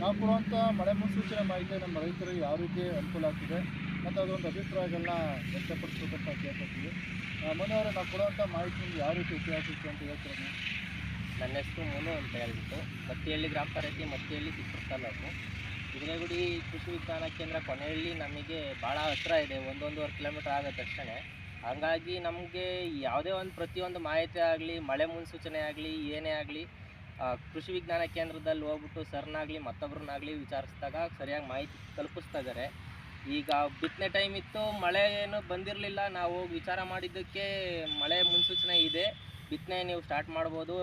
ನಾವು ಕೊಡುವಂಥ ಮಳೆ ಮುನ್ಸೂಚನೆ ಮಾಹಿತಿ ನಮ್ಮ ರೈತರಿಗೆ ಯಾವ ರೀತಿ ಅನುಕೂಲ ಆಗ್ತಿದೆ ಮತ್ತು ಅದೊಂದು ಅಭಿಪ್ರಾಯಗಳನ್ನ ವ್ಯಕ್ತಪಡಿಸ್ಬೇಕಂತ ಕೇಳ್ಕೊತೀವಿ. ಮನೆಯವರೇ ನಾವು ಕೊಡುವಂಥ ಮಾಹಿತಿ ಯಾವ ರೀತಿ ಉಪಯೋಗ ಅಂತ ಹೇಳ್ತೀರಾ? ನನ್ನ ಹೆಸರು ಮೋನು ಅಂತ ಹೇಳ್ಬಿಟ್ಟು ಮತ್ತಿಹಳ್ಳಿ ಗ್ರಾಮ ಪಂಚಾಯತಿ ಮತ್ತಿಹಳ್ಳಿ ಚಿತ್ರದುರ್ಗ ತಾಲೂಕು ಹಿರೇಗುಡಿ ಕೃಷಿ ವಿಜ್ಞಾನ ಕೇಂದ್ರ ಕೊನೆಹಳ್ಳಿ ನಮಗೆ ಭಾಳ ಹತ್ತಿರ ಇದೆ, 1-1.5 ಕಿಲೋಮೀಟರ್ ಆಗುತ್ತೆ ಅಷ್ಟೇ. ಹಾಗಾಗಿ ನಮಗೆ ಯಾವುದೇ ಒಂದು ಪ್ರತಿಯೊಂದು ಮಾಹಿತಿ ಆಗಲಿ, ಮಳೆ ಮುನ್ಸೂಚನೆ ಆಗಲಿ, ಏನೇ ಆಗಲಿ ಕೃಷಿ ವಿಜ್ಞಾನ ಕೇಂದ್ರದಲ್ಲಿ ಹೋಗ್ಬಿಟ್ಟು ಸರ್ನಾಗಲಿ ಮತ್ತೊಬ್ಬರನ್ನಾಗಲಿ ವಿಚಾರಿಸಿದಾಗ ಸರಿಯಾಗಿ ಮಾಹಿತಿ ತಲುಪಿಸ್ತಾ ಇದ್ದಾರೆ. ಈಗ ಬಿತ್ತನೆ ಟೈಮ್ ಇತ್ತು, ಮಳೆ ಏನು ಬಂದಿರಲಿಲ್ಲ. ನಾವು ಹೋಗಿ ವಿಚಾರ ಮಾಡಿದ್ದಕ್ಕೆ ಮಳೆ ಮುನ್ಸೂಚನೆ ಇದೆ, ಬಿತ್ತನೆ ನೀವು ಸ್ಟಾರ್ಟ್ ಮಾಡ್ಬೋದು.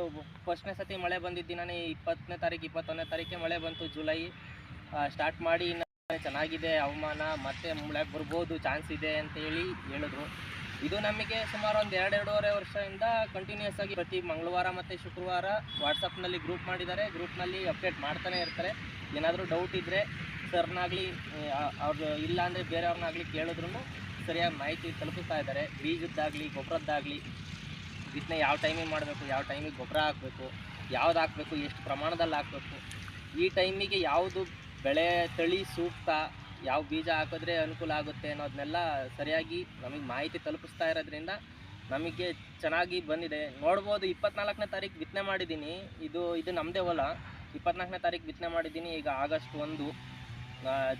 ಫಸ್ಟ್ನೇ ಸತಿ ಮಳೆ ಬಂದಿದ್ದ ದಿನವೇ 20ನೇ ತಾರೀಕು 21ನೇ ತಾರೀಕೆ ಮಳೆ ಬಂತು, ಜುಲೈ. ಸ್ಟಾರ್ಟ್ ಮಾಡಿ ಇನ್ನು ಚೆನ್ನಾಗಿದೆ ಹವಾಮಾನ, ಮತ್ತೆ ಮಳೆ ಬರ್ಬೋದು, ಚಾನ್ಸ್ ಇದೆ ಅಂತ ಹೇಳಿದ್ರು. ಇದು ನಮಗೆ ಸುಮಾರು ಒಂದು 2-2.5 ವರ್ಷದಿಂದ ಕಂಟಿನ್ಯೂಸ್ ಆಗಿ ಪ್ರತಿ ಮಂಗಳವಾರ ಮತ್ತು ಶುಕ್ರವಾರ ವಾಟ್ಸಪ್ನಲ್ಲಿ ಗ್ರೂಪ್ ಮಾಡಿದ್ದಾರೆ. ಗ್ರೂಪ್ನಲ್ಲಿ ಅಪ್ಡೇಟ್ ಮಾಡ್ತಾನೆ ಇರ್ತಾರೆ. ಏನಾದರೂ ಡೌಟ್ ಇದ್ದರೆ ಸರ್ನಾಗಲಿ ಅವ್ರು ಇಲ್ಲ ಅಂದರೆ ಬೇರೆಯವ್ರನ್ನಾಗಲಿ ಕೇಳಿದ್ರು ಸರಿಯಾಗಿ ಮಾಹಿತಿ ತಲುಪಿಸ್ತಾ ಇದ್ದಾರೆ. ಬೀಜದ್ದಾಗಲಿ ಗೊಬ್ಬರದ್ದಾಗಲಿ, ಬಿತ್ತನೆ ಯಾವ ಟೈಮಿಗೆ ಮಾಡಬೇಕು, ಯಾವ ಟೈಮಿಗೆ ಗೊಬ್ಬರ ಹಾಕಬೇಕು, ಯಾವ್ದು ಹಾಕಬೇಕು, ಎಷ್ಟು ಪ್ರಮಾಣದಲ್ಲಿ ಹಾಕಬೇಕು, ಈ ಟೈಮಿಗೆ ಯಾವುದು ಬೆಳೆ ತಳಿ ಸೂಕ್ತ, ಯಾವ ಬೀಜ ಹಾಕಿದ್ರೆ ಅನುಕೂಲ ಆಗುತ್ತೆ ಅನ್ನೋದನ್ನೆಲ್ಲ ಸರಿಯಾಗಿ ನಮಗೆ ಮಾಹಿತಿ ತಲುಪಿಸ್ತಾ ಇರೋದ್ರಿಂದ ನಮಗೆ ಚೆನ್ನಾಗಿ ಬಂದಿದೆ. ನೋಡ್ಬೋದು, 24ನೇ ತಾರೀಕು ಬಿತ್ತನೆ ಮಾಡಿದ್ದೀನಿ. ಇದು ನಮ್ಮದೇ ಹೊಲ. 24ನೇ ತಾರೀಕು ಬಿತ್ತನೆ ಮಾಡಿದ್ದೀನಿ. ಈಗ ಆಗಸ್ಟ್ 1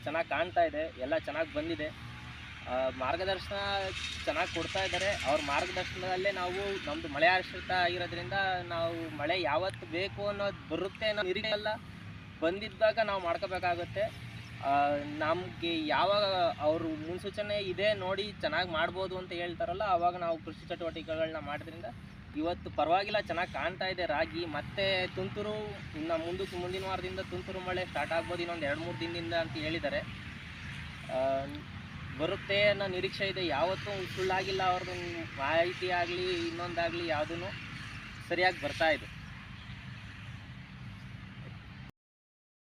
ಚೆನ್ನಾಗಿ ಕಾಣ್ತಾ ಇದೆ, ಎಲ್ಲ ಚೆನ್ನಾಗಿ ಬಂದಿದೆ. ಮಾರ್ಗದರ್ಶನ ಚೆನ್ನಾಗಿ ಕೊಡ್ತಾ ಇದ್ದಾರೆ. ಅವ್ರ ಮಾರ್ಗದರ್ಶನದಲ್ಲೇ ನಾವು ನಮ್ಮದು ಮಳೆ ಆಶ್ರಿತ ಆಗಿರೋದ್ರಿಂದ ನಾವು ಮಳೆ ಯಾವತ್ತು ಬೇಕು ಅನ್ನೋದು ಬರುತ್ತೆ ಅನ್ನೋ ನಿರೀಕ್ಷೆ ಎಲ್ಲ ಬಂದಿದ್ದಾಗ ನಾವು ಮಾಡ್ಕೋಬೇಕಾಗುತ್ತೆ. ನಮಗೆ ಯಾವಾಗ ಅವರು ಮುನ್ಸೂಚನೆ ಇದೆ ನೋಡಿ ಚೆನ್ನಾಗಿ ಮಾಡ್ಬೋದು ಅಂತ ಹೇಳ್ತಾರಲ್ಲ, ಆವಾಗ ನಾವು ಕೃಷಿ ಚಟುವಟಿಕೆಗಳನ್ನ ಮಾಡೋದ್ರಿಂದ ಇವತ್ತು ಪರವಾಗಿಲ್ಲ, ಚೆನ್ನಾಗಿ ಕಾಣ್ತಾ ಇದೆ ರಾಗಿ. ಮತ್ತು ತುಂತುರು ಇನ್ನು ಮುಂದಿನ ವಾರದಿಂದ ತುಂತುರು ಮಳೆ ಸ್ಟಾರ್ಟ್ ಆಗ್ಬೋದು, ಇನ್ನೊಂದು 2-3 ದಿನದಿಂದ ಅಂತ ಹೇಳಿದ್ದಾರೆ. ಬರುತ್ತೆ ಅನ್ನೋ ನಿರೀಕ್ಷೆ ಇದೆ. ಯಾವತ್ತೂ ಸುಳ್ಳಾಗಿಲ್ಲ ಅವ್ರದ್ದು ಮಾಹಿತಿ ಆಗಲಿ ಇನ್ನೊಂದಾಗಲಿ ಯಾವುದೂ ಸರಿಯಾಗಿ ಬರ್ತಾ ಇದೆ.